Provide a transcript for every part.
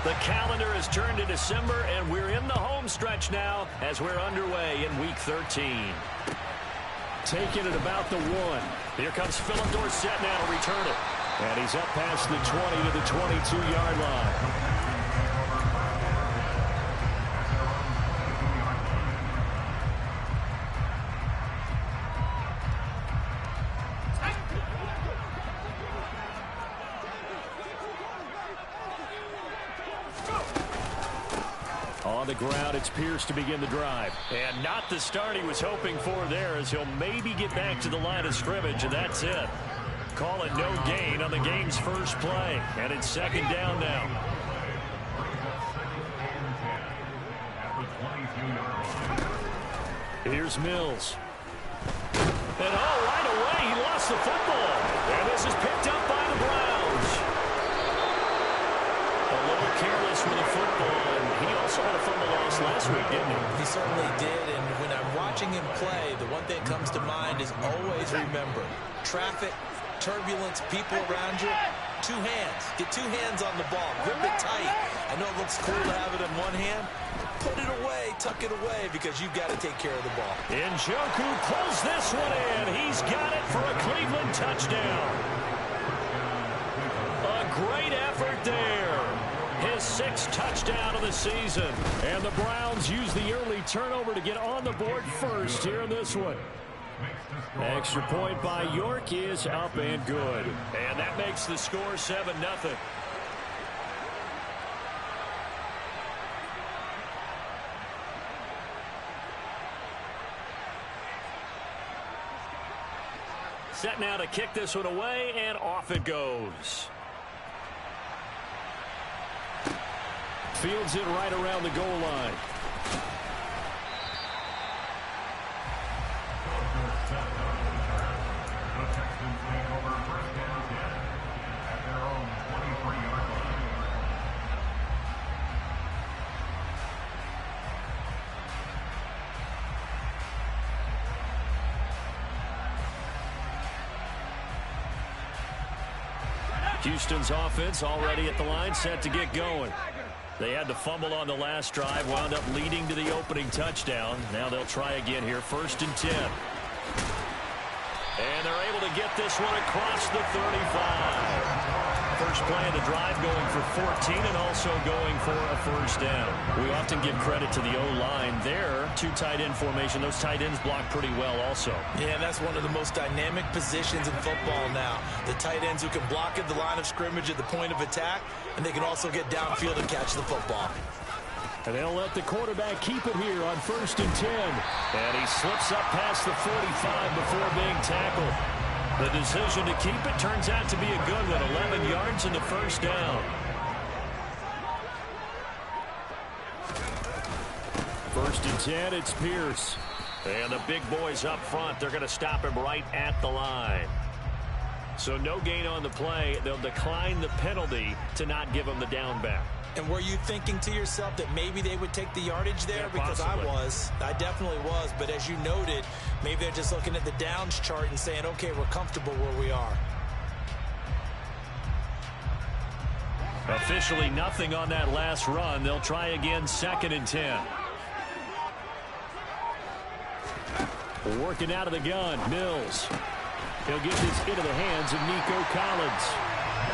The calendar has turned to December, and we're in the home stretch now as we're underway in Week 13. Taking it about the 1. Here comes Philip Dorsett now to return it. And he's up past the 20 to the 22-yard line. On the ground, it's Pierce to begin the drive. And not the start he was hoping for there, as he'll maybe get back to the line of scrimmage, and that's it. Call it no gain on the game's first play. And it's second down now. Here's Mills. And right away, he lost the football. And this is picked up by the Browns. A little careless with the football. And he also had a fumble loss last week, didn't he? He certainly did. And when I'm watching him play, the one thing that comes to mind is always remember, traffic, turbulence, people around you, 2 hands. Get 2 hands on the ball. Grip it tight. I know it looks cool to have it in one hand. Put it away, tuck it away, because you've got to take care of the ball. Njoku pulls this one in. He's got it for a Cleveland touchdown. A great effort there. His 6th touchdown of the season. And the Browns use the early turnover to get on the board first here in this one. Extra point by York is up and good. And that makes the score 7-0. Set now to kick this one away, and off it goes. Fields it right around the goal line. Houston's offense already at the line, set to get going. They had to fumble on the last drive, wound up leading to the opening touchdown. Now they'll try again here, 1st and 10. And they're able to get this one across the 35. First play of the drive going for 14 and also going for a first down. We often give credit to the O-line there. 2 tight end formation. Those tight ends block pretty well also. Yeah, that's one of the most dynamic positions in football now. The tight ends who can block at the line of scrimmage at the point of attack, and they can also get downfield and catch the football. And they'll let the quarterback keep it here on 1st and 10. And he slips up past the 45 before being tackled. The decision to keep it turns out to be a good one. 11 yards in the first down. 1st and 10, it's Pierce. And the big boys up front, they're going to stop him right at the line. So no gain on the play. They'll decline the penalty to not give him the down back. And were you thinking to yourself that maybe they would take the yardage there? Yeah, because I definitely was. But as you noted, maybe they're just looking at the downs chart and saying, okay, we're comfortable where we are. Officially nothing on that last run. They'll try again, 2nd and 10. Working out of the gun, Mills. He'll get this into the hands of Nico Collins.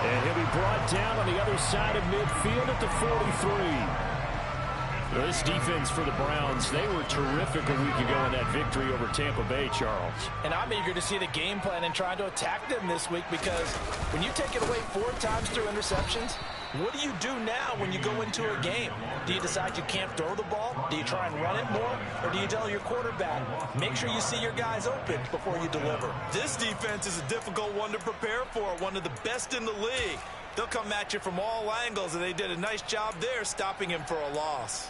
And he'll be brought down on the other side of midfield at the 43. This defense for the Browns, they were terrific a week ago in that victory over Tampa Bay, Charles. And I'm eager to see the game plan and trying to attack them this week, because when you take it away 4 times through interceptions, what do you do now when you go into a game? Do you decide you can't throw the ball? Do you try and run it more? Or do you tell your quarterback, make sure you see your guys open before you deliver? This defense is a difficult one to prepare for, one of the best in the league. They'll come at you from all angles, and they did a nice job there stopping him for a loss.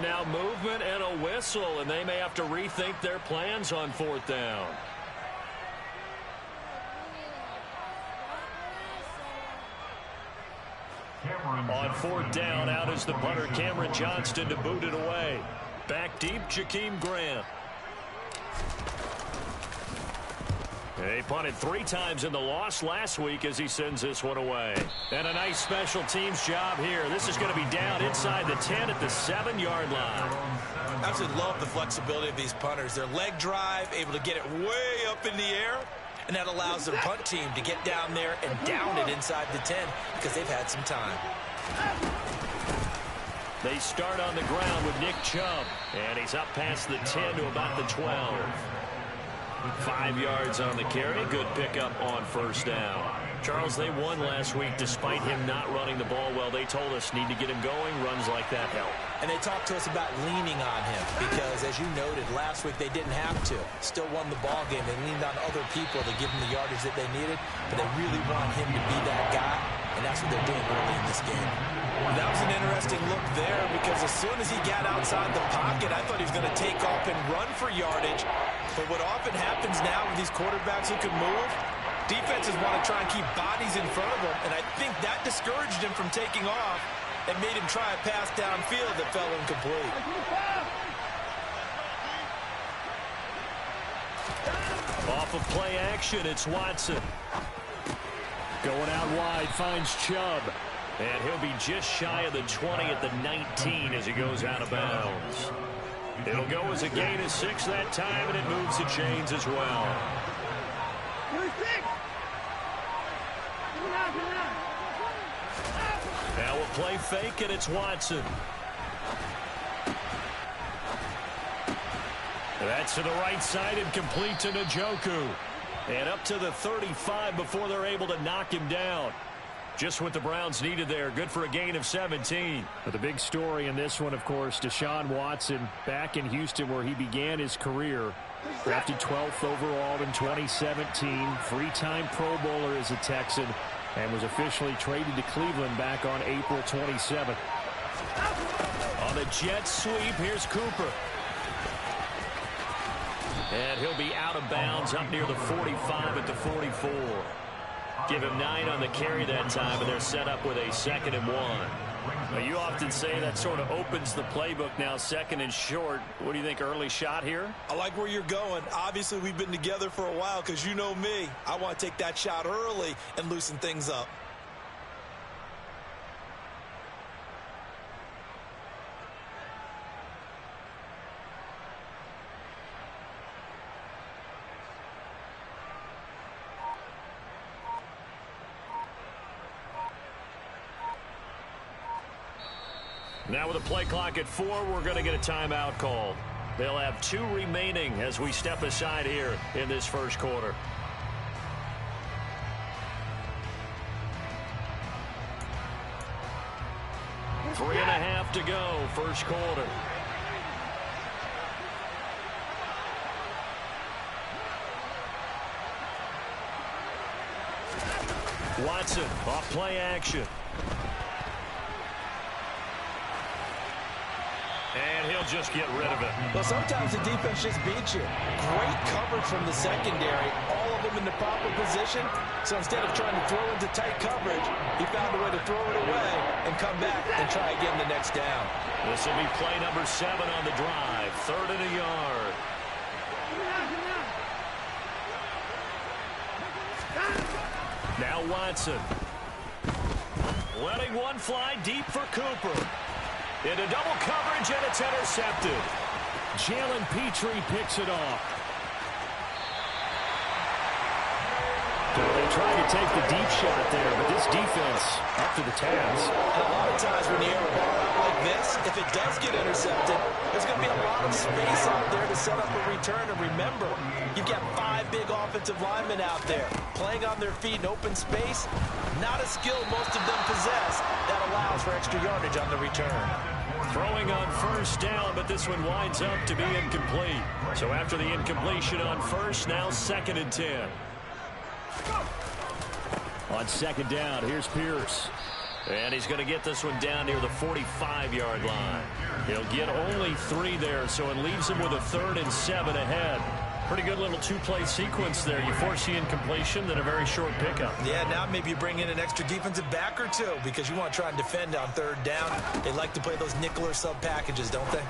And now movement and a whistle, and they may have to rethink their plans on 4th down. On 4th down, out is the punter, Cameron Johnston, to boot it away. Back deep, Jakeem Grant. They punted 3 times in the loss last week as he sends this one away. And a nice special teams job here. This is going to be down inside the 10 at the 7-yard line. I absolutely love the flexibility of these punters. Their leg drive, able to get it way up in the air, and that allows their punt team to get down there and down it inside the 10 because they've had some time. They start on the ground with Nick Chubb, and he's up past the 10 to about the 12. 5 yards on the carry. Good pickup on 1st down. Charles, they won last week despite him not running the ball well. They told us need to get him going. Runs like that help. And they talked to us about leaning on him because, as you noted, last week they didn't have to. Still won the ball game. They leaned on other people to give them the yardage that they needed, but they really want him to be that guy, and that's what they're doing early in this game. That was an interesting look there because as soon as he got outside the pocket, I thought he was going to take off and run for yardage. But what often happens now with these quarterbacks who can move, defenses want to try and keep bodies in front of them, and I think that discouraged him from taking off and made him try a pass downfield that fell incomplete. Off of play action, it's Watson. Going out wide, finds Chubb. And he'll be just shy of the 20 at the 19 as he goes out of bounds. It'll go as a gain of 6 that time, and it moves the chains as well. Now we'll play fake, and it's Watson. That's to the right side and complete to Njoku. And up to the 35 before they're able to knock him down. Just what the Browns needed there. Good for a gain of 17. But the big story in this one, of course, Deshaun Watson back in Houston where he began his career. Drafted 12th overall in 2017. 3-time Pro Bowler as a Texan. And was officially traded to Cleveland back on April 27th. On the jet sweep, here's Cooper. And he'll be out of bounds up near the 45 at the 44. Give him 9 on the carry that time, and they're set up with a 2nd and 1. Now, you often say that sort of opens the playbook now, 2nd and short. What do you think, early shot here? I like where you're going. Obviously, we've been together for a while because you know me. I want to take that shot early and loosen things up. Now with a play clock at 4, we're going to get a timeout call. They'll have 2 remaining as we step aside here in this first quarter. Three and a half to go, first quarter. Watson off play action. And he'll just get rid of it. Well, sometimes the defense just beats you. Great coverage from the secondary. All of them in the proper position. So instead of trying to throw into tight coverage, he found a way to throw it away and come back and try again the next down. This will be play number 7 on the drive. 3rd and a yard. Now Watson. Letting one fly deep for Cooper. Into double coverage, and it's intercepted. Jalen Petrie picks it off. They tried to take the deep shot there, but this defense up to the task. And a lot of times when you air a ball out like this, if it does get intercepted, there's going to be a lot of space out there to set up a return. And remember, you've got 5 big offensive linemen out there playing on their feet in open space. Not a skill most of them possess that allows for extra yardage on the return. Throwing on first down, but this one winds up to be incomplete. So after the incompletion on first, now 2nd and 10. On 2nd down, here's Pierce. And he's going to get this one down near the 45-yard line. He'll get only 3 there, so it leaves him with a 3rd and 7 ahead. Pretty good little 2-play sequence there. You force the incompletion, then a very short pickup. Yeah, now maybe you bring in an extra defensive back or 2 because you want to try and defend on 3rd down. They like to play those nickel or sub packages, don't they?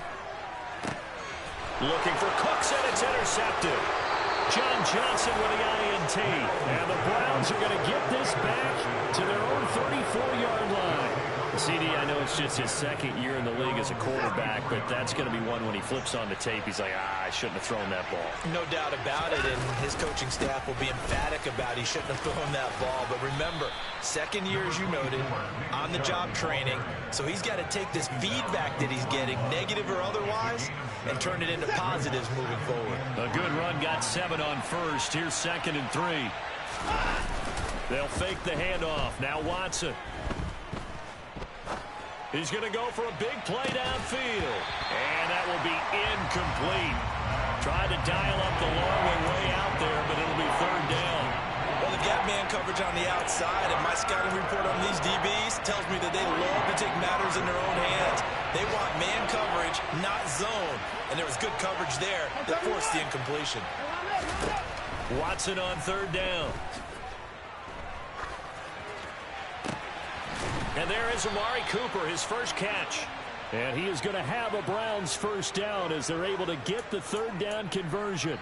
Looking for Cooks, and it's intercepted. John Johnson with the INT. And the Browns are going to get this back to their own 34-yard line. CD, I know it's just his 2nd year in the league as a quarterback, but that's going to be one when he flips on the tape. He's like, I shouldn't have thrown that ball. No doubt about it, and his coaching staff will be emphatic about he shouldn't have thrown that ball. But remember, 2nd year, as you noted, on-the-job training. So he's got to take this feedback that he's getting, negative or otherwise, and turn it into positives moving forward. A good run, got 7 on 1st. Here's 2nd and 3. They'll fake the handoff. Now Watson. He's going to go for a big play downfield. And that will be incomplete. Tried to dial up the long way out there, but it'll be 3rd down. Well, they've got man coverage on the outside, and my scouting report on these DBs tells me that they love to take matters in their own hands. They want man coverage, not zone. And there was good coverage there that forced the incompletion. Watson on 3rd down. And there is Amari Cooper, his first catch. And he is going to have a Browns 1st down as they're able to get the 3rd down conversion.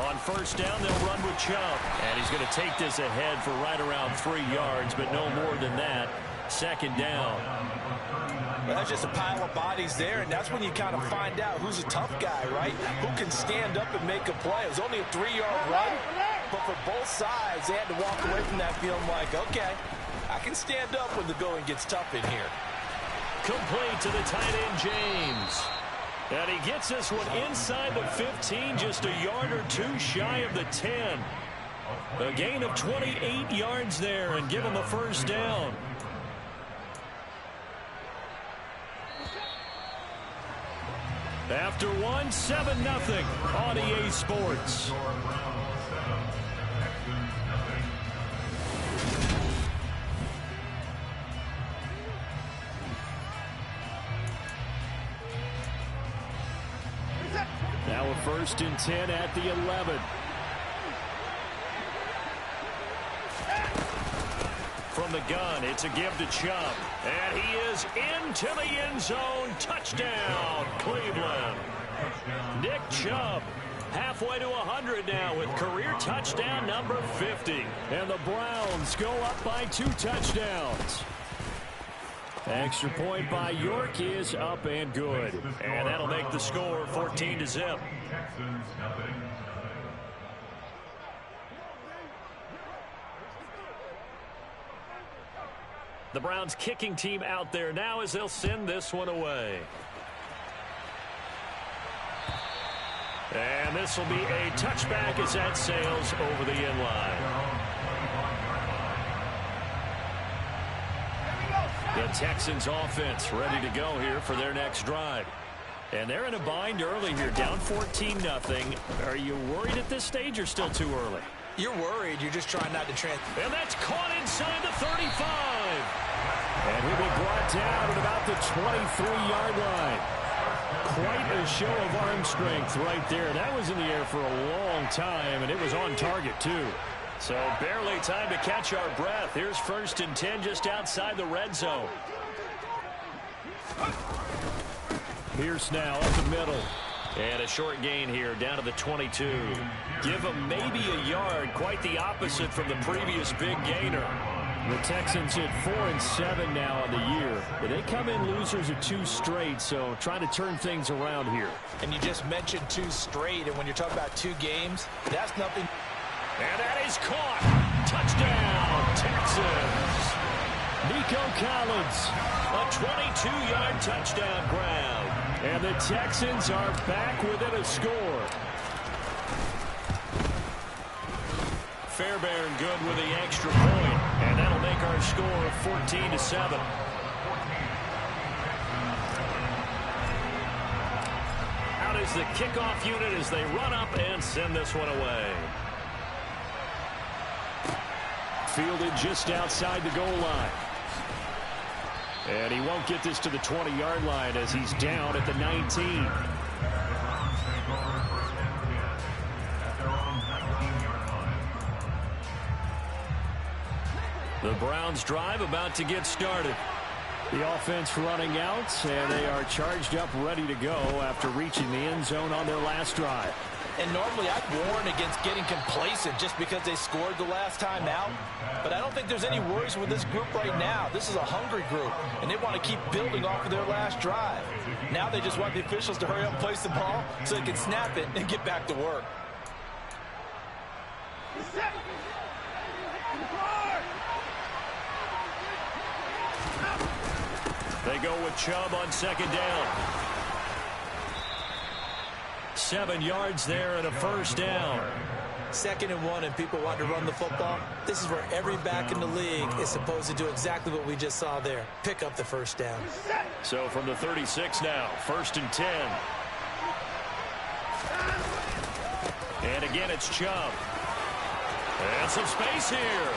On 1st down, they'll run with Chubb. And he's going to take this ahead for right around 3 yards, but no more than that. 2nd down. Well, that's just a pile of bodies there, and that's when you kind of find out who's a tough guy, right? Who can stand up and make a play. It was only a 3-yard run, but for both sides, they had to walk away from that feeling like, okay, I can stand up when the going gets tough in here. Complete to the tight end, James. And he gets this one inside the 15, just a yard or 2 shy of the 10. A gain of 28 yards there and give him the 1st down. After 1, 7-0 on EA Sports. Now a 1st and 10 at the 11. From the gun, it's a give to Chubb. And he is into the end zone. Touchdown, Cleveland. Nick Chubb, halfway to 100 now with career touchdown number 50. And the Browns go up by 2 touchdowns. Extra point by York is up and good. And that'll make the score 14-0. The Browns kicking team out there now as they'll send this one away. And this will be a touchback as that sails over the end line. The Texans offense ready to go here for their next drive. And they're in a bind early here, down 14-0. Are you worried at this stage or still too early? You're worried. You're just trying not to And that's caught inside the 35. And he'll be brought down at about the 23-yard line. Quite a show of arm strength right there. That was in the air for a long time, and it was on target, too. So barely time to catch our breath. Here's 1st and 10 just outside the red zone. Pierce now up the middle. And a short gain here down to the 22. Give him maybe a yard. Quite the opposite from the previous big gainer. The Texans hit 4-7 now on the year. But they come in losers of 2 straight, so trying to turn things around here. And you just mentioned 2 straight, and when you're talking about 2 games, that's nothing. And that is caught. Touchdown, Texans. Nico Collins, a 22-yard touchdown grab. And the Texans are back within a score. Fairbairn good with the extra point. And that'll make our score 14-7. out is the kickoff unit as they run up and send this one away. Fielded just outside the goal line. And he won't get this to the 20-yard line as he's down at the 19. The Browns drive about to get started. The offense running out, and they are charged up, ready to go after reaching the end zone on their last drive. And normally I'd warn against getting complacent just because they scored the last time out. But I don't think there's any worries with this group right now. This is a hungry group, and they want to keep building off of their last drive. Now they just want the officials to hurry up and place the ball so they can snap it and get back to work. They go with Chubb on second down. 7 yards there and a first down. 2nd and 1 and people want to run the football. This is where every back in the league is supposed to do exactly what we just saw there. Pick up the first down. So from the 36 now, 1st and 10. And again, it's Chubb. And some space here.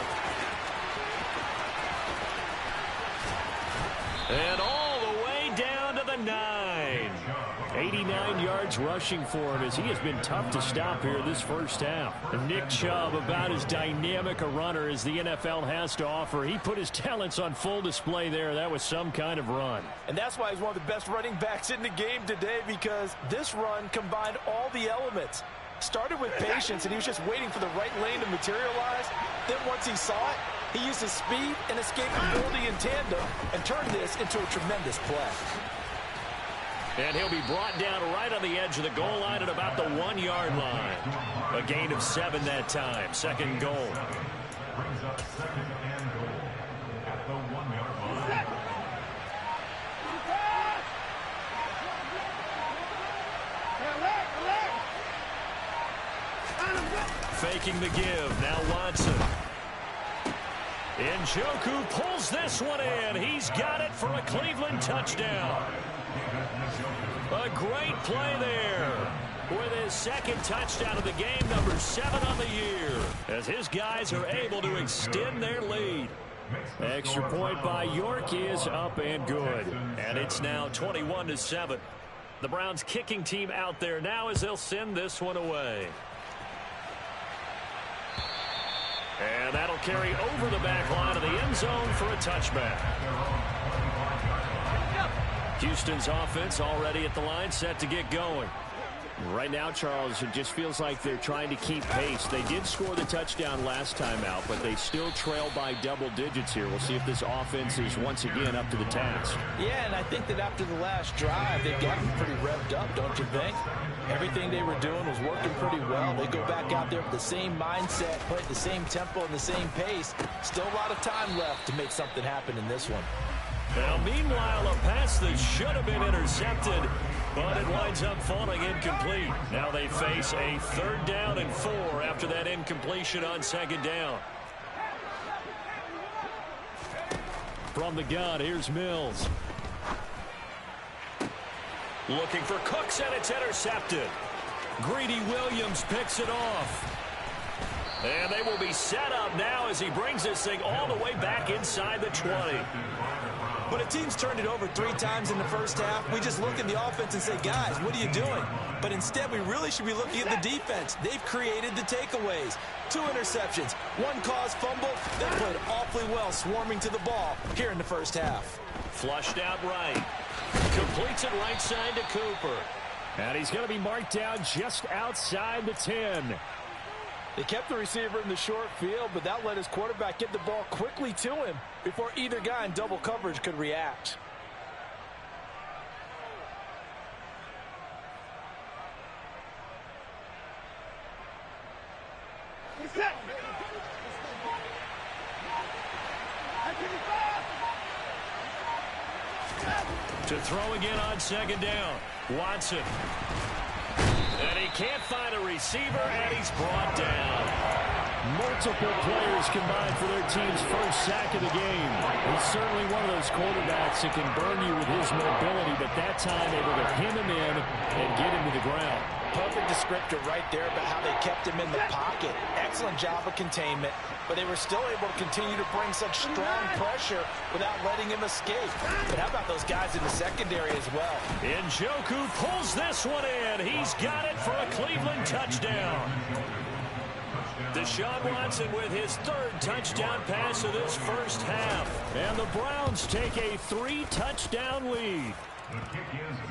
And all the way down to the 9. 89 yards rushing for him as he has been tough to stop here this first half. And Nick Chubb, about as dynamic a runner as the NFL has to offer. He put his talents on full display there. That was some kind of run. And that's why he's one of the best running backs in the game today, because this run combined all the elements. Started with patience, and he was just waiting for the right lane to materialize. Then once he saw it, he used his speed and escapability in tandem and turned this into a tremendous play. And he'll be brought down right on the edge of the goal line at about the 1-yard line. A gain of 7 that time. 2nd goal. Brings up 2nd and goal at the 1-yard line. Faking the give. Now Watson. Njoku pulls this one in. He's got it for a Cleveland touchdown. A great play there with his 2nd touchdown of the game, number 7 on the year, as his guys are able to extend their lead. Extra point by York is up and good. And it's now 21-7. The Browns kicking team out there now as they'll send this one away. And that'll carry over the back line of the end zone for a touchback. Houston's offense already at the line, set to get going. Right now, Charles, it just feels like they're trying to keep pace. They did score the touchdown last time out, but they still trail by double digits here. We'll see if this offense is once again up to the task. Yeah, and I think that after the last drive, they've gotten pretty revved up, don't you think? Everything they were doing was working pretty well. They go back out there with the same mindset, play at the same tempo and the same pace. Still a lot of time left to make something happen in this one. Now, meanwhile, a pass that should have been intercepted, but it winds up falling incomplete. Now they face a 3rd down and 4 after that incompletion on 2nd down. From the gun, here's Mills. Looking for Cooks, and it's intercepted. Greedy Williams picks it off. And they will be set up now as he brings this thing all the way back inside the 20. When a team's turned it over 3 times in the first half, we just look at the offense and say, guys, what are you doing? But instead, we really should be looking at the defense. They've created the takeaways. 2 interceptions, 1 caused fumble. They played awfully well swarming to the ball here in the first half. Flushed out right. Completes it right side to Cooper. And he's going to be marked down just outside the 10. They kept the receiver in the short field, but that let his quarterback get the ball quickly to him before either guy in double coverage could react. To throw again on 2nd down. Watson. And he can't find a receiver, and he's brought down. Multiple players combined for their team's first sack of the game. He's certainly one of those quarterbacks that can burn you with his mobility, but that time able to hem him in and get him to the ground. Perfect descriptor right there about how they kept him in the pocket. Excellent job of containment, but they were still able to continue to bring such strong pressure without letting him escape. But how about those guys in the secondary as well? Njoku pulls this one in. He's got it for a Cleveland touchdown. Deshaun Watson with his third touchdown pass of this first half. And the Browns take a 3-touchdown lead.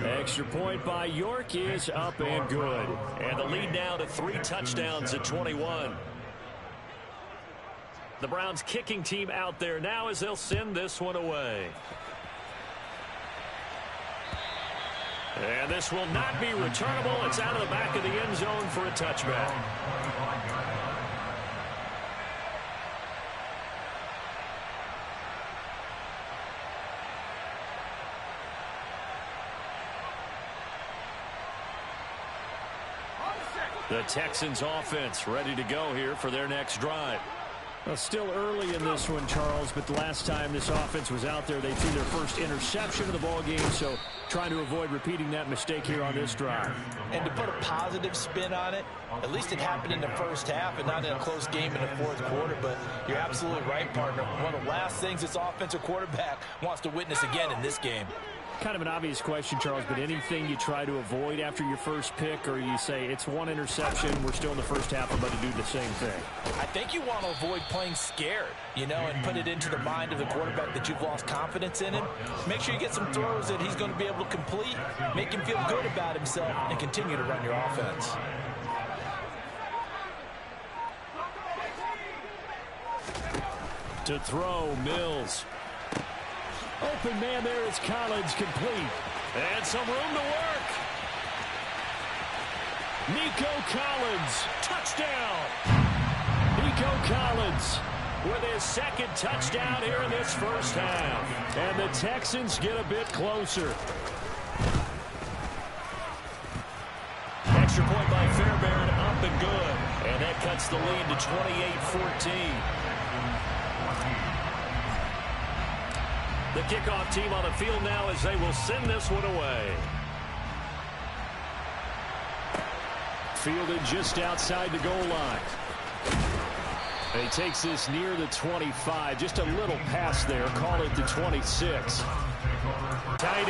Extra point by York is up and good. And the lead now to 3 touchdowns at 21. The Browns kicking team out there now as they'll send this one away. And this will not be returnable. It's out of the back of the end zone for a touchback. The Texans offense ready to go here for their next drive. Well, still early in this one, Charles, but the last time this offense was out there, they threw their first interception of the ball game, so trying to avoid repeating that mistake here on this drive. And to put a positive spin on it, at least it happened in the first half and not in a close game in the fourth quarter, but you're absolutely right, partner. One of the last things this offensive quarterback wants to witness again in this game. Kind of an obvious question, Charles, but anything you try to avoid after your first pick, or you say it's one interception, we're still in the first half, I'm about to do the same thing? I think you want to avoid playing scared, you know, and put it into the mind of the quarterback that you've lost confidence in him. Make sure you get some throws that he's going to be able to complete, make him feel good about himself, and continue to run your offense. To throw, Mills. Open man there is Collins, complete. And some room to work. Nico Collins, Touchdown. Nico Collins With his second touchdown here in this first half. And the Texans get a bit closer. Extra point by Fairbairn, up and good. And that cuts the lead to 28-14. The kickoff team on the field now as they will send this one away. Fielded just outside the goal line. He takes this near the 25. Just a little pass there. Call it the 26. Tight